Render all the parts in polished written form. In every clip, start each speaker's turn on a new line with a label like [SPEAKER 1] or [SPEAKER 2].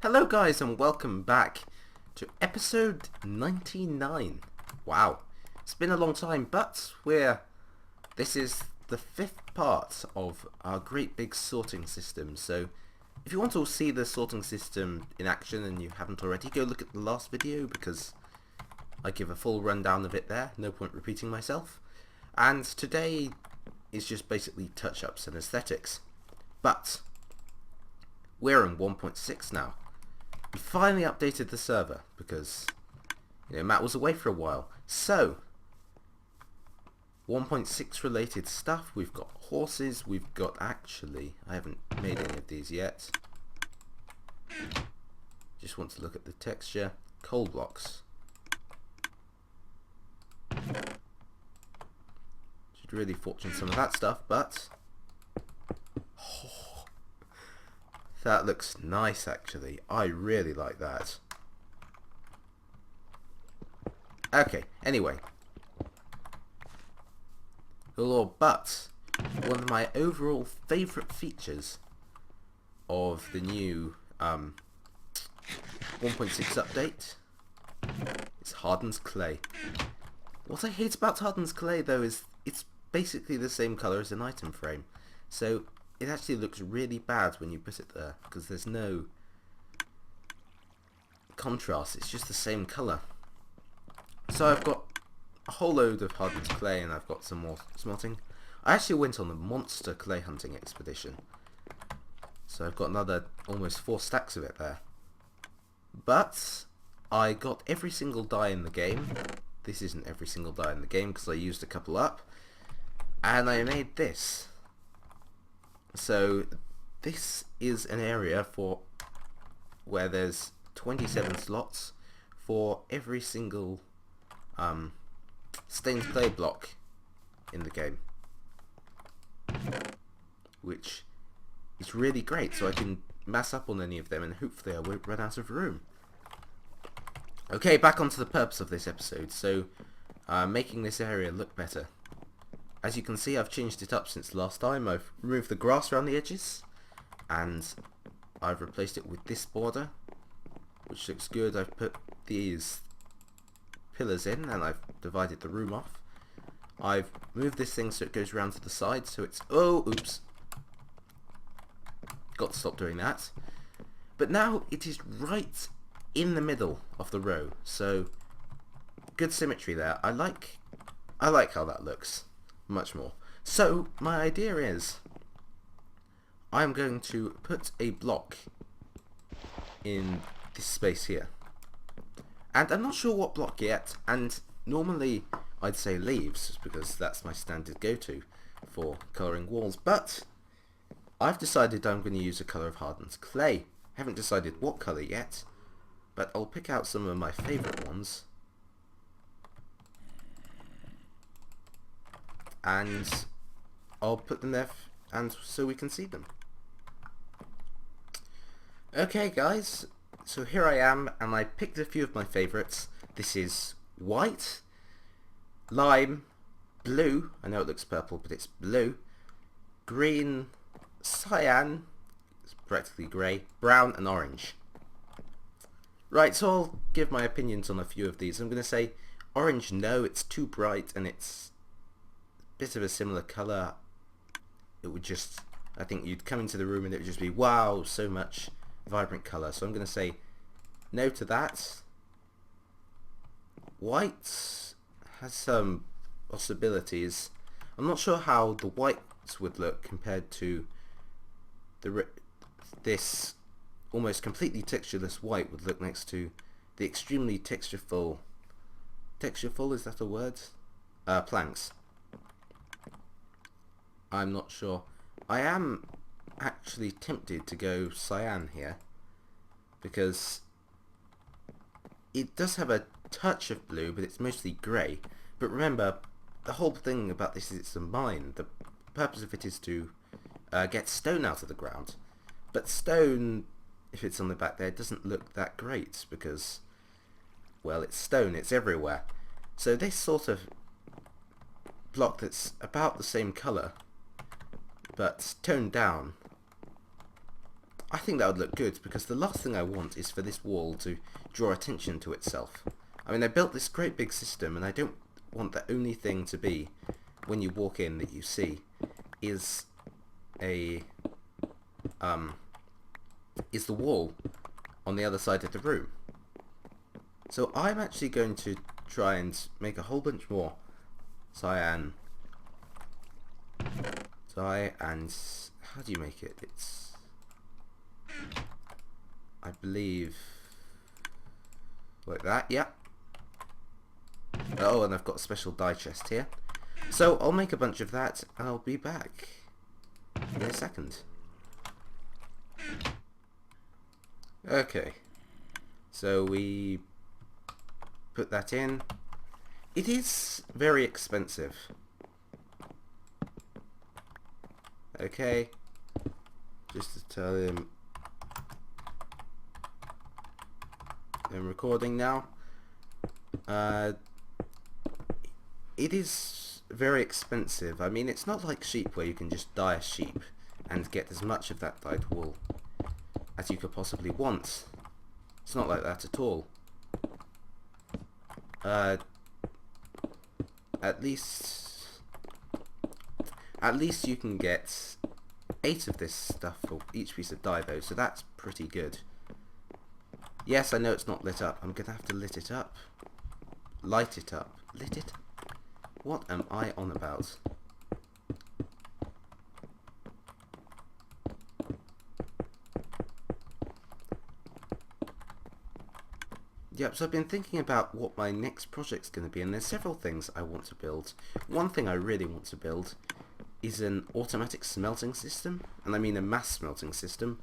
[SPEAKER 1] Hello guys and welcome back to episode 99. Wow, it's been a long time, but this is the fifth part of our great big sorting system. So if you want to see the sorting system in action and you haven't already, go look at the last video because I give a full rundown of it there. No point repeating myself. And today is just basically touch-ups and aesthetics. But we're in 1.6 now. We finally updated the server because, Matt was away for a while. So, 1.6 related stuff. We've got horses. We've got, actually, I haven't made any of these yet. Just want to look at the texture. Coal blocks. Should really fortune some of that stuff, but that looks nice actually. I really like that. Okay, anyway. But one of my overall favourite features of the new 1.6 update is Harden's Clay. What I hate about Harden's Clay though is it's basically the same colour as an item frame. So it actually looks really bad when you put it there because there's no contrast, it's just the same colour. So I've got a whole load of Harden's Clay and I've got some more smelting. I actually went on a monster clay hunting expedition, so I've got another almost 4 stacks of it there. But I got every single dye in the game. This isn't every single dye in the game because I used a couple up, and I made this. So this is an area for where there's 27 slots for every single stained clay block in the game, which is really great, so I can mass up on any of them and hopefully I won't run out of room. Okay, back onto the purpose of this episode. So making this area look better. As you can see, I've changed it up since last time. I've removed the grass around the edges and I've replaced it with this border, which looks good. I've put these pillars in and I've divided the room off. I've moved this thing so it goes around to the side, so it's... Oh, oops. Got to stop doing that. But now it is right in the middle of the row, so good symmetry there. I like how that looks much more. So my idea is I'm going to put a block in this space here, and I'm not sure what block yet, and normally I'd say leaves because that's my standard go-to for colouring walls, but I've decided I'm going to use a colour of Harden's Clay. Haven't decided what colour yet, but I'll pick out some of my favourite ones and I'll put them there and so we can see them. Okay guys, so here I am and I picked a few of my favourites. This is white, lime, blue, I know it looks purple but it's blue, green, cyan, it's practically grey, brown and orange. Right, so I'll give my opinions on a few of these. I'm going to say orange, no, it's too bright and it's a bit of a similar colour. It would just, I think you'd come into the room and it would just be, wow, so much vibrant colour. So I'm going to say no to that. White has some possibilities. I'm not sure how the whites would look compared to this almost completely textureless white would look next to the extremely textureful, is that a word? Planks. I'm not sure. I am actually tempted to go cyan here because it does have a touch of blue but it's mostly grey. But remember, the whole thing about this is it's a mine. The purpose of it is to get stone out of the ground. But stone, if it's on the back there, it doesn't look that great because, well, it's stone, it's everywhere. So this sort of block that's about the same colour but toned down, I think that would look good, because the last thing I want is for this wall to draw attention to itself. I mean, I built this great big system, and I don't want the only thing to be, when you walk in, that you see, is is the wall on the other side of the room. So I'm actually going to try and make a whole bunch more cyan, and how do you make it? It's, I believe, like that, yeah. Oh, and I've got a special dye chest here. So I'll make a bunch of that, and I'll be back in a second. Okay, so we put that in. It is very expensive. Okay, just to tell him I'm recording now. It is very expensive. I mean, it's not like sheep where you can just dye a sheep and get as much of that dyed wool as you could possibly want. It's not like that at all. At least you can get 8 of this stuff for each piece of dye though, so that's pretty good. Yes, I know it's not lit up. I'm gonna have to lit it up. Light it up. Lit it? What am I on about? Yep, so I've been thinking about what my next project's going to be, and there's several things I want to build. One thing I really want to build is an automatic smelting system, and I mean a mass smelting system.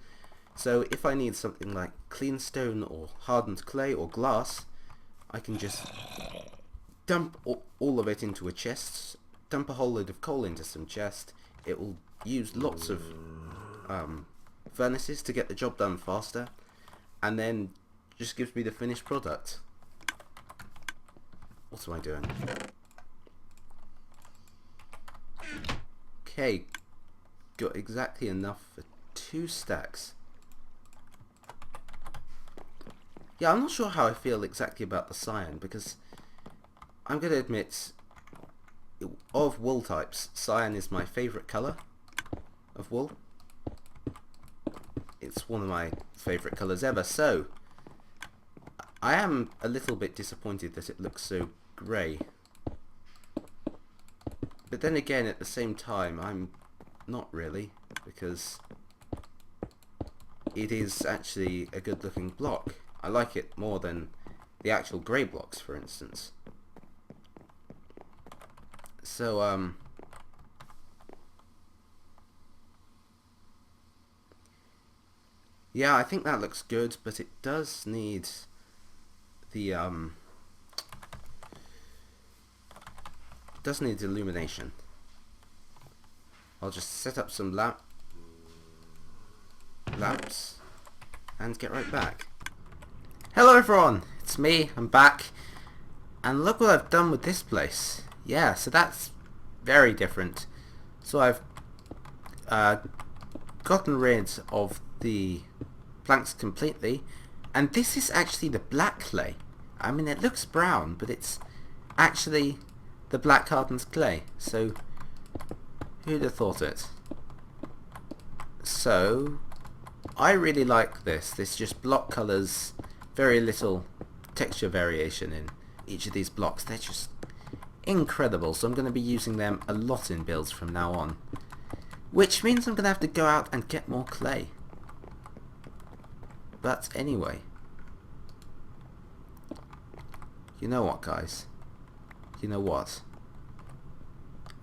[SPEAKER 1] So if I need something like clean stone or hardened clay or glass, I can just dump all of it into a chest, dump a whole load of coal into some chest. It will use lots of furnaces to get the job done faster, and then just gives me the finished product. What am I doing? Okay, got exactly enough for 2 stacks. Yeah, I'm not sure how I feel exactly about the cyan, because I'm going to admit, of wool types, cyan is my favourite colour of wool. It's one of my favourite colours ever, so I am a little bit disappointed that it looks so grey. But then again, at the same time, I'm not really, because it is actually a good looking block. I like it more than the actual grey blocks, for instance. So, yeah, I think that looks good, but it does need the illumination. I'll just set up some lamps and get right back. Hello everyone, it's me, I'm back, and look what I've done with this place. Yeah, so that's very different. So I've gotten rid of the planks completely, and this is actually the black clay. I mean, it looks brown, but it's actually the black hardened clay. So, who'd have thought it? So, I really like this. This just block colours, very little texture variation in each of these blocks. They're just incredible. So I'm going to be using them a lot in builds from now on. Which means I'm going to have to go out and get more clay. But anyway. You know what, guys? You know what?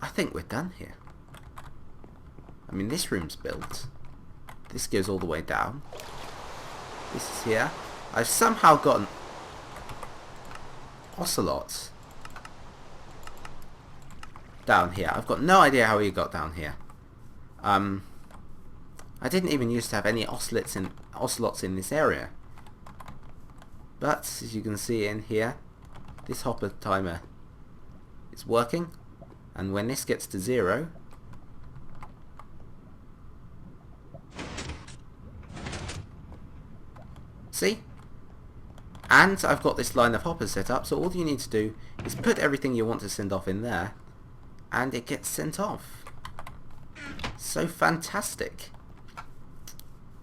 [SPEAKER 1] I think we're done here. I mean, this room's built. This goes all the way down. This is here. I've somehow gotten ocelots down here. I've got no idea how he got down here. I didn't even used to have any ocelots in this area. But as you can see in here, this hopper timer is working, and when this gets to 0, See? And I've got this line of hoppers set up, so all you need to do is put everything you want to send off in there, and it gets sent off. So fantastic.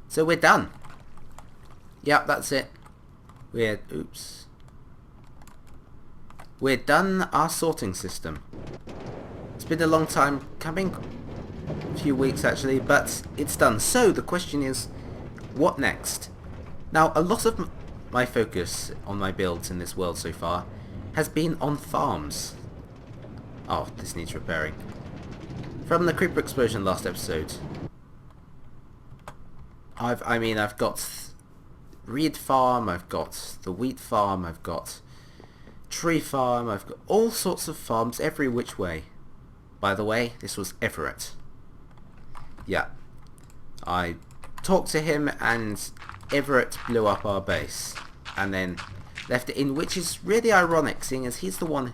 [SPEAKER 1] So we're done. Yep, that's it. We're done our sorting system. It's been a long time coming, a few weeks actually, but it's done. So the question is, what next? Now, a lot of my focus on my builds in this world so far has been on farms. Oh, this needs repairing. From the creeper explosion last episode, I've got reed farm, I've got the wheat farm, I've got tree farm, I've got all sorts of farms every which way. By the way, this was Everett. Yeah. I talked to him and Everett blew up our base and then left it in, which is really ironic seeing as he's the one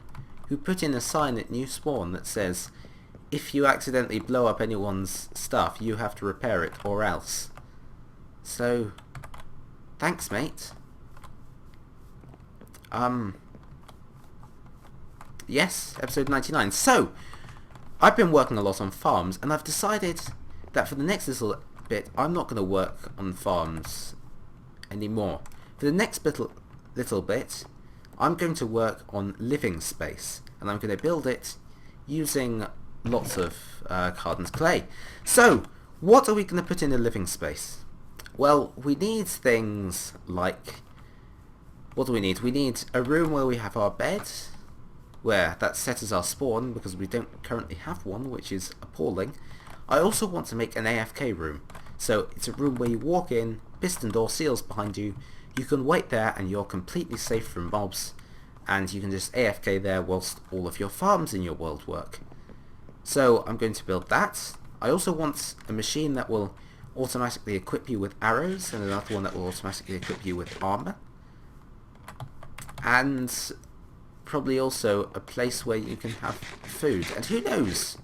[SPEAKER 1] who put in a sign at New Spawn that says if you accidentally blow up anyone's stuff you have to repair it or else. So thanks, mate. Yes, episode 99. So I've been working a lot on farms and I've decided that for the next little bit I'm not going to work on farms anymore. For the next little bit I'm going to work on living space and I'm going to build it using lots of hardened clay. So what are we going to put in a living space? Well, we need things like, what do we need? We need a room where we have our bed, where that's set as our spawn because we don't currently have one, which is appalling. I also want to make an AFK room. So it's a room where you walk in, piston door seals behind you, you can wait there and you're completely safe from mobs, and you can just AFK there whilst all of your farms in your world work. So I'm going to build that. I also want a machine that will automatically equip you with arrows and another one that will automatically equip you with armor. And probably also a place where you can have food. And who knows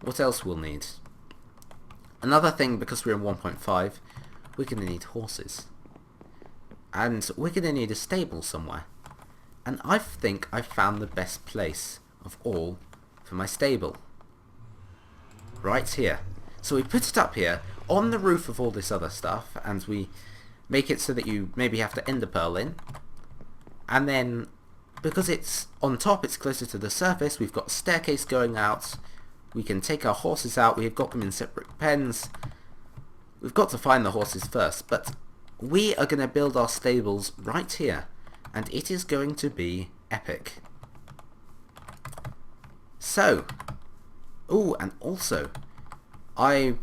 [SPEAKER 1] what else we'll need. Another thing, because we're in 1.5, we're going to need horses. And we're going to need a stable somewhere. And I think I've found the best place of all for my stable. Right here. So we put it up here on the roof of all this other stuff, and we make it so that you maybe have to ender pearl in. And then, because it's on top, it's closer to the surface, we've got a staircase going out. We can take our horses out. We've got them in separate pens. We've got to find the horses first, but we are going to build our stables right here, and it is going to be epic. So, and also, I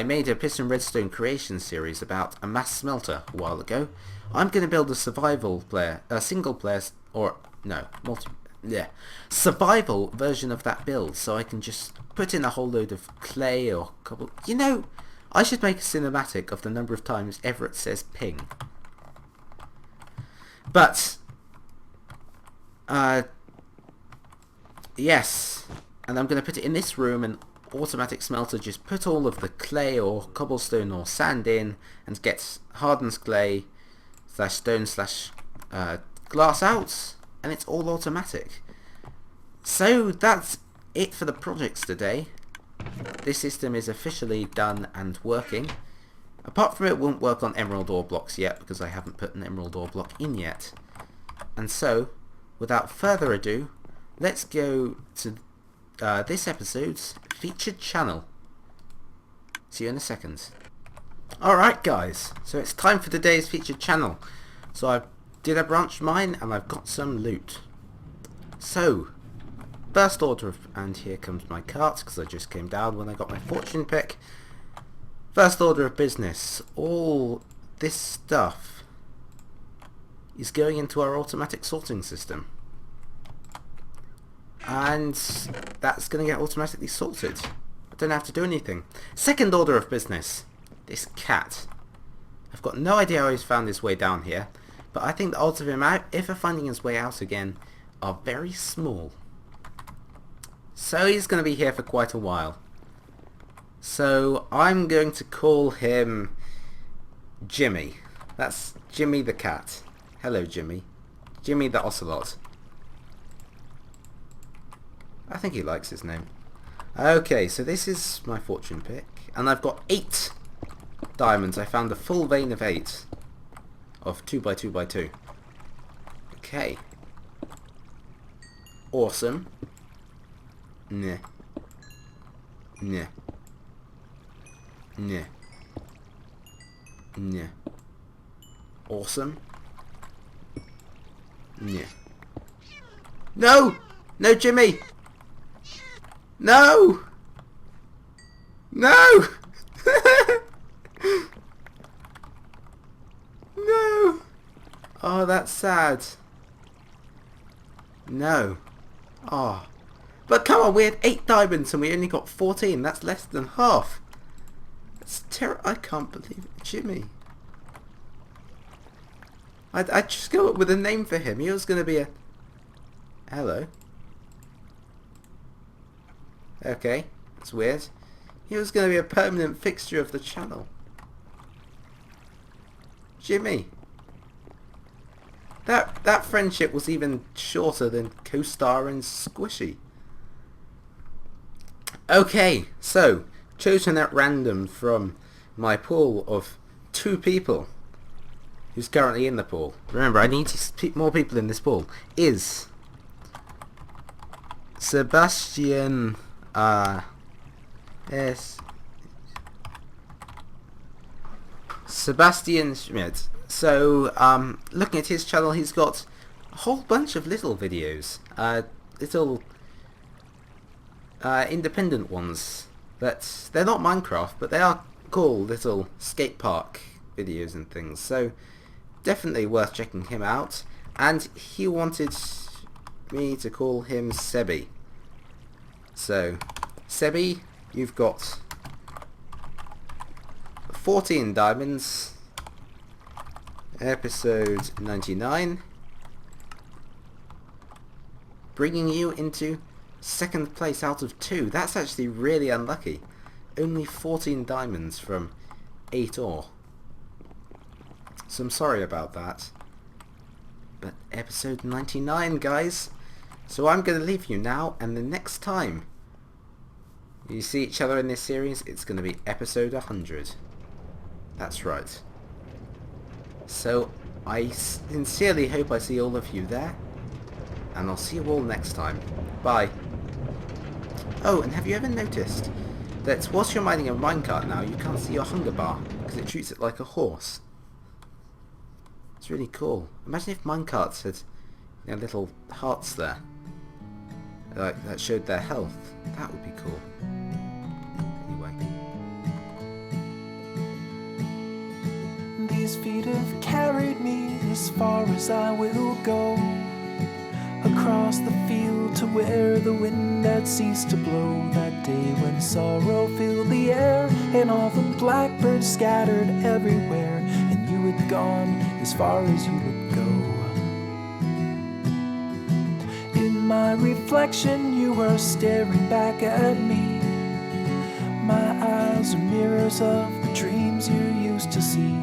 [SPEAKER 1] made a piston redstone creation series about a mass smelter a while ago. I'm going to build a survival version of that build, so I can just put in a whole load of clay or cobble. You know, I should make a cinematic of the number of times Everett says ping. But, yes, and I'm going to put it in this room, and automatic smelter just put all of the clay or cobblestone or sand in and get hardened clay / stone / glass out, and it's all automatic. So that's it for the projects today. This system is officially done and working. Apart from it won't work on emerald ore blocks yet because I haven't put an emerald ore block in yet. And so, without further ado, let's go to this episode's featured channel. See you in a second. Alright guys, so it's time for today's featured channel. So I did a branch mine and I've got some loot. So, first order of, and here comes my cart because I just came down when I got my fortune pick. First order of business, all this stuff is going into our automatic sorting system. And that's going to get automatically sorted. I don't have to do anything. Second order of business. This cat. I've got no idea how he's found his way down here, but I think the odds of him ever finding his way out again are very small. So he's going to be here for quite a while. So I'm going to call him Jimmy. That's Jimmy the cat. Hello, Jimmy. Jimmy the ocelot. I think he likes his name. Okay, so this is my fortune pick. And I've got 8 diamonds. I found a full vein of 8. Of 2x2x2. Okay. Awesome. Nah. Nah. Nah. Nah. Awesome. Yeah. No! No, Jimmy! No! No! No! Oh, that's sad. No. Oh. But come on, we had 8 diamonds and we only got 14. That's less than half. That's I can't believe it. Jimmy. I just come up with a name for him. He was going to be a... Hello. Okay. That's weird. He was going to be a permanent fixture of the channel. Jimmy. That friendship was even shorter than Co-Star and Squishy. Okay, so chosen at random from my pool of 2 people who's currently in the pool. Remember, I need to keep more people in this pool. Is Sebastian Sebastian Schmidt. So, looking at his channel, he's got a whole bunch of little videos. Little independent ones. That they're not Minecraft, but they are cool little skate park videos and things. So, definitely worth checking him out. And he wanted me to call him Sebi. So, Sebi, you've got 14 diamonds. Episode 99. Bringing you into 2nd place out of 2. That's actually really unlucky. Only 14 diamonds from 8 ore. So I'm sorry about that. But episode 99, guys. So I'm going to leave you now, and the next time you see each other in this series, it's going to be episode 100. That's right. So I sincerely hope I see all of you there, and I'll see you all next time. Bye. Oh, and have you ever noticed that whilst you're mining a minecart now, you can't see your hunger bar because it treats it like a horse? It's really cool. Imagine if minecarts had, little hearts there, like that showed their health. That would be cool. Anyway.
[SPEAKER 2] These feet have carried me as far as I will go, across the field to where the wind had ceased to blow. That day when sorrow filled the air and all the blackbirds scattered everywhere, and you had gone as far as you would go. In my reflection you were staring back at me. My eyes are mirrors of the dreams you used to see.